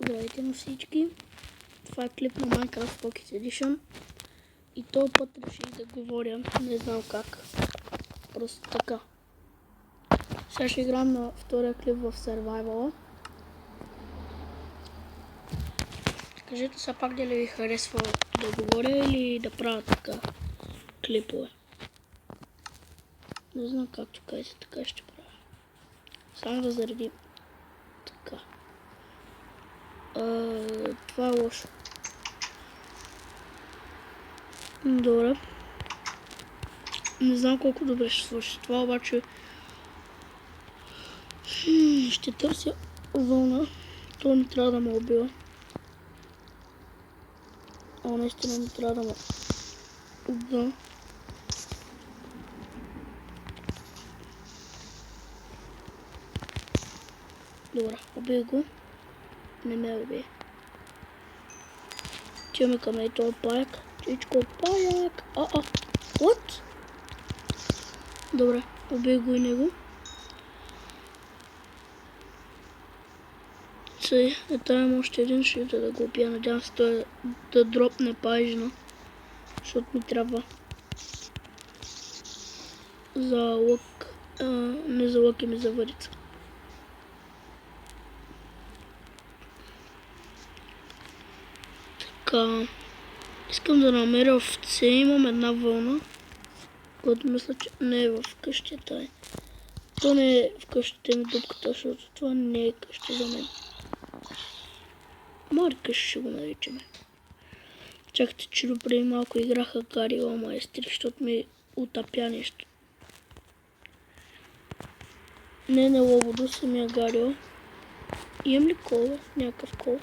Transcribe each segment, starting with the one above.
Здравейте на всички! Това е клип на Minecraft Pocket Edition и този път реших да говоря, не знам как, просто така. Сега ще играем на втория клип в Survival. Кажете се пак дали ви харесва да говоря или да правя така клипове. Не знам както кажете, така ще правя. Само да заредим. Така. Това е лошо. Добре. Не знам колко добре ще свърши това, обаче ще търся вълна. Това не трябва да ме убива. Наистина не трябва да ме убива. Добре, убия го. Не ме убие. Отиваме към този паяк. Чичко паяк. What? Добре, убия го и него. Там още един, ще да го убия. Надявам се той да дропне пайжна, защото ми трябва за лък, не за лък, ми за върица. Така, искам да намеря овце, имам една вълна, която мисля, че не е в къщата. То не е в къщата ми дупката, защото това не е къща за мен. Мари къща ще го наричаме. Чакайте, че допреди малко играха Гарила майстри, защото ми утъпя нещо. Не лободо, самия Гарила. Имам ли кола? Някакъв кол.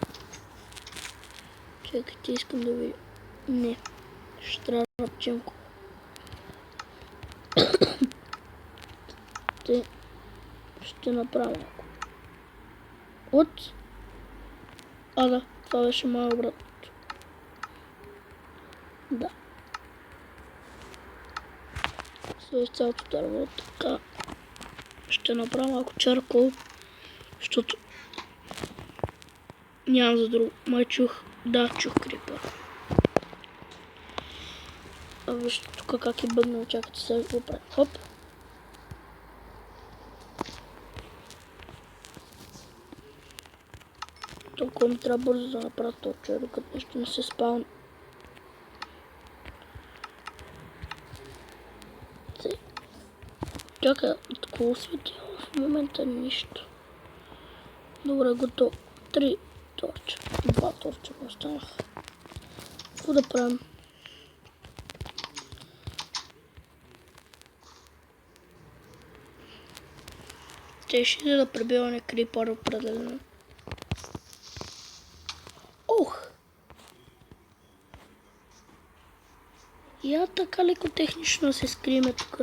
Чакайте, искам да видя. Не. Ще трябва да напчем кола. Ще направя малко. Да, това беше моя брат. Да. След цялото дърво, така. Ще направя малко чаркол, защото нямам за друго. Май чух. Да, чух крипър. Вижте тук как е бъгнал, чакайте сега го правим. Хоп. Толкова ми трябва бързо да направя този човек, докато нещо не се спавна. Чакай, такова осветило в момента нищо. Добре, готово. 3 торча. 2 торча го останаха. Какво да правим? Те ще иде да пребиваме крипър определено. Я така леко технично се скриеме тук.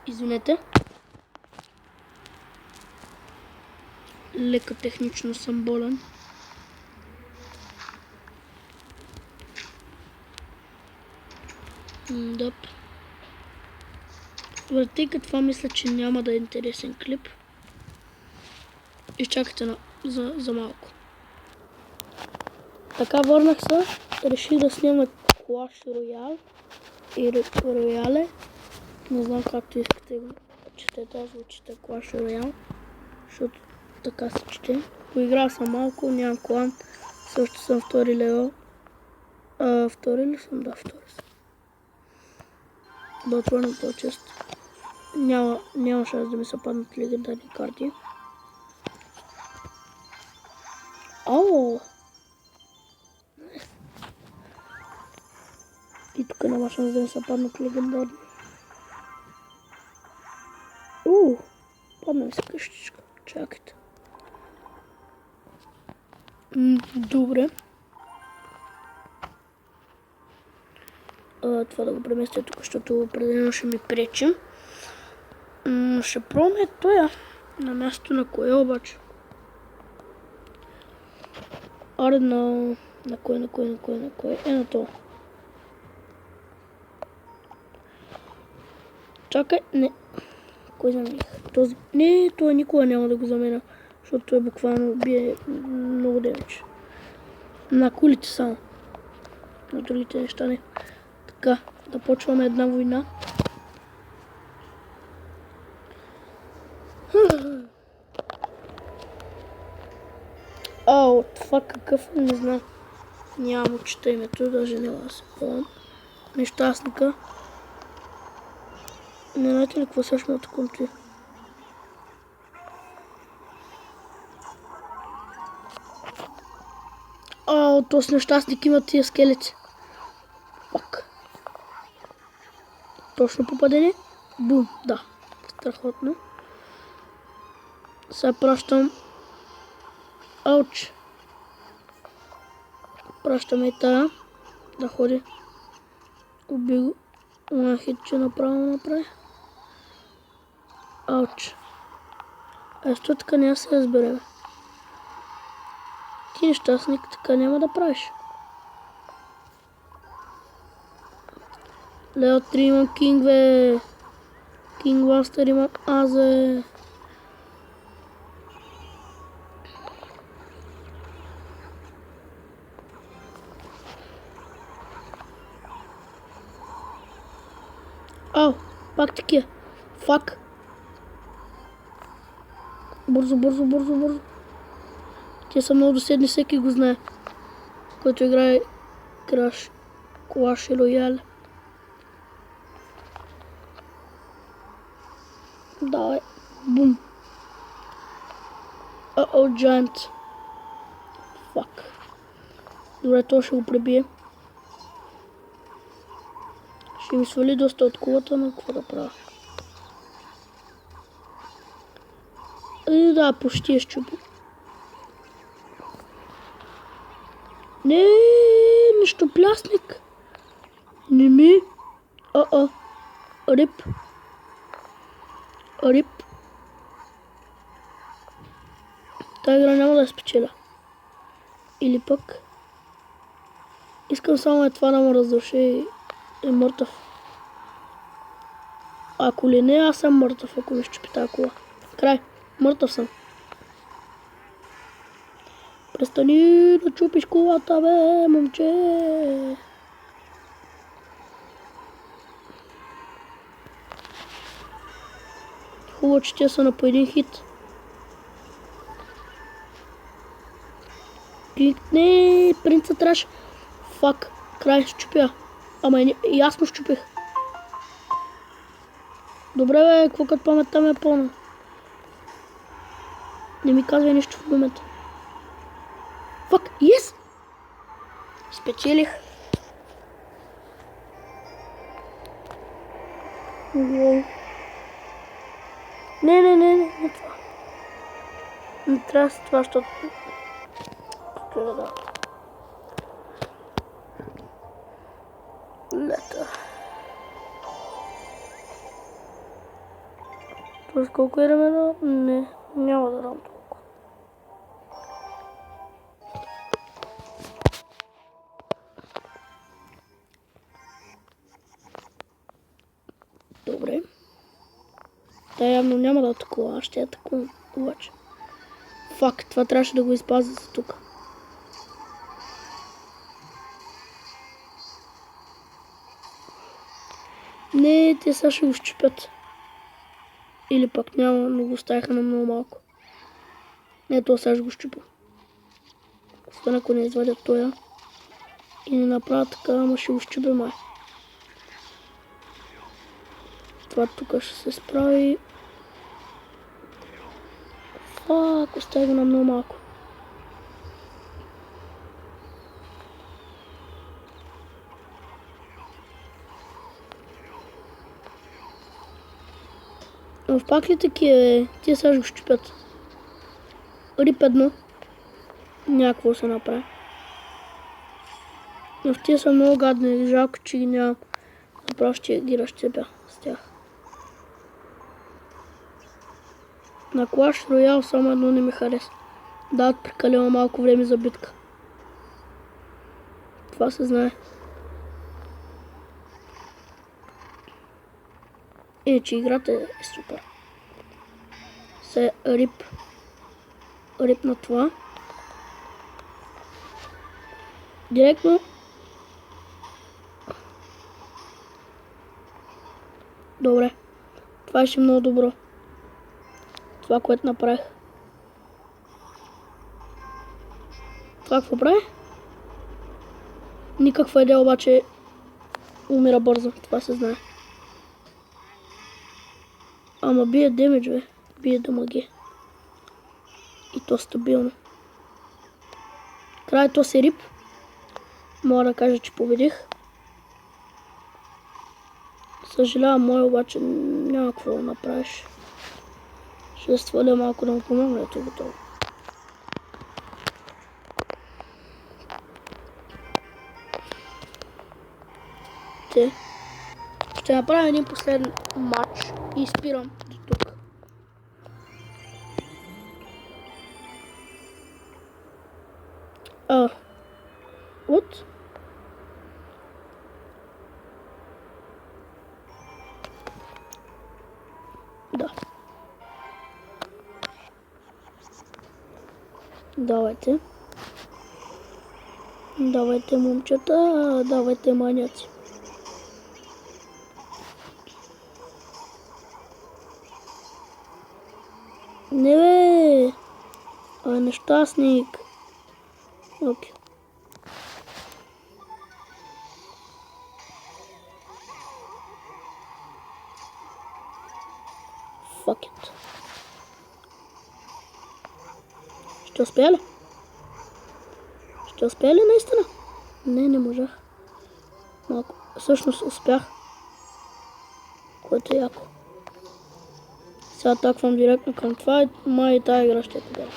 Извинете. Леко технично съм болен. Дъп. Тъй като това мисля, че няма да е интересен клип. Изчакайте за малко. Така, върнах се. Реших да снимам Clash Royale и Royale. Не знам както искате го четете, аз го чета Clash Royale, защото така се чете. Поиграл съм малко, нямам клан, също съм втори левел. Втори ли съм? Да, втори съм. Да отворим този чест. Няма шанс да ми се паднат легендарни карти. И тук няма шанс да ми се паднат легендарни. Падна ми се къщичка. Чакайте. Добре. Това да го преместя тук, защото определено ще ми пречи. Ще пробваме тоя. На място на кое обаче? На кое? На това. Чакай, не. кой замених? Този. Не, той никога няма да го заменя, защото той буквално бие много демидж. На кулите само. На другите неща не. Така, да почваме една война. Ау, това какъв не знам. Нямам чета името, даже няма да се помня. Нещастника. Не знаете ли какво също на таком ти? Ау, този нещастник има тия скелети. Пак. Точно попадение? Бум, да. Страхотно. Сега пращам. Ауч. Пращаме и тая. Да ходи. Уби го. Una хитче направи. Ауч. Ето така няма се разбере. Ти нещастник така няма да правиш. Лео 3 имам Кинг, бе. Кинг Мастер имам Азе. Ау, пак такива. Фак. Бързо. Те са много доседни, всеки го знае. Който играе Clash Royale. Давай. Бум. Giant. Фак. Добре, то ще го пребие. Ще ми свали доста от кулата, но какво да правя? Да, почти е щупил. Не, нещо плясник. Не ми. Рип. Тая игра няма да я спечеля. Или пък. Искам само това да му разруши и е мъртъв. Ако ли не, аз съм мъртъв, ако ми щупи тази кола. Край. Мъртъв съм. Престани да чупиш колата, бе, момче. Хубаво, че те са на по един хит. Не, принца трябваше. Фак, край, щупя. Ама и аз му щупих. Добре, бе, какво като паметта ме е пълна. Не ми казвай нищо в момента. Фак, yes! Спечелих. Не, това. Не трябва с това, защото... Лета. Тоест колко е ремена? Не, няма да дам толкова. Добре. Та явно няма да атакува, аз ще атакувам обаче. Фак, това трябваше да го изпазя за тук. Не, те сега ще го щупят. Или пък няма, но го оставиха на много малко. Не, то сега ще го щупя. Остана, ако не извадят тоя. И не направя така, ама ще го щупя май. Това тук ще се справи. Фак, остави го на много малко. Но пак ли такива, тия сега ще го щупят. Рип едно. Някакво се направи. Но в тия са много гадни, жалко, че ги нямам. Направо ще ги разчепя с тях. На Clash Royale само едно не ми хареса. Дават прекалено малко време за битка. Това се знае. Иначе играта е супер. се рип на това. Директно. Добре. Това ще е много добро. Това, което направих. Това какво прави? Никаква идея, обаче умира бързо. Това се знае. Ама бие демидж, бе. Бие дамаги. И то стабилно. Край то си рип. Мога да кажа, че победих. Съжалявам, мой обаче няма какво да направиш. Ще сваля малко да му помогна, ето готово. Ще направя един последен матч и спирам до тук. От? Да. Давайте. Давайте, момчета, давайте, маняци. Не бе! Ай, нещастник. Окей. Fuck it. Ще успея ли? Ще успея ли наистина? Не можах. Малко. Всъщност успях. Което е яко. Сега атаквам директно към това и май тази игра ще е победа.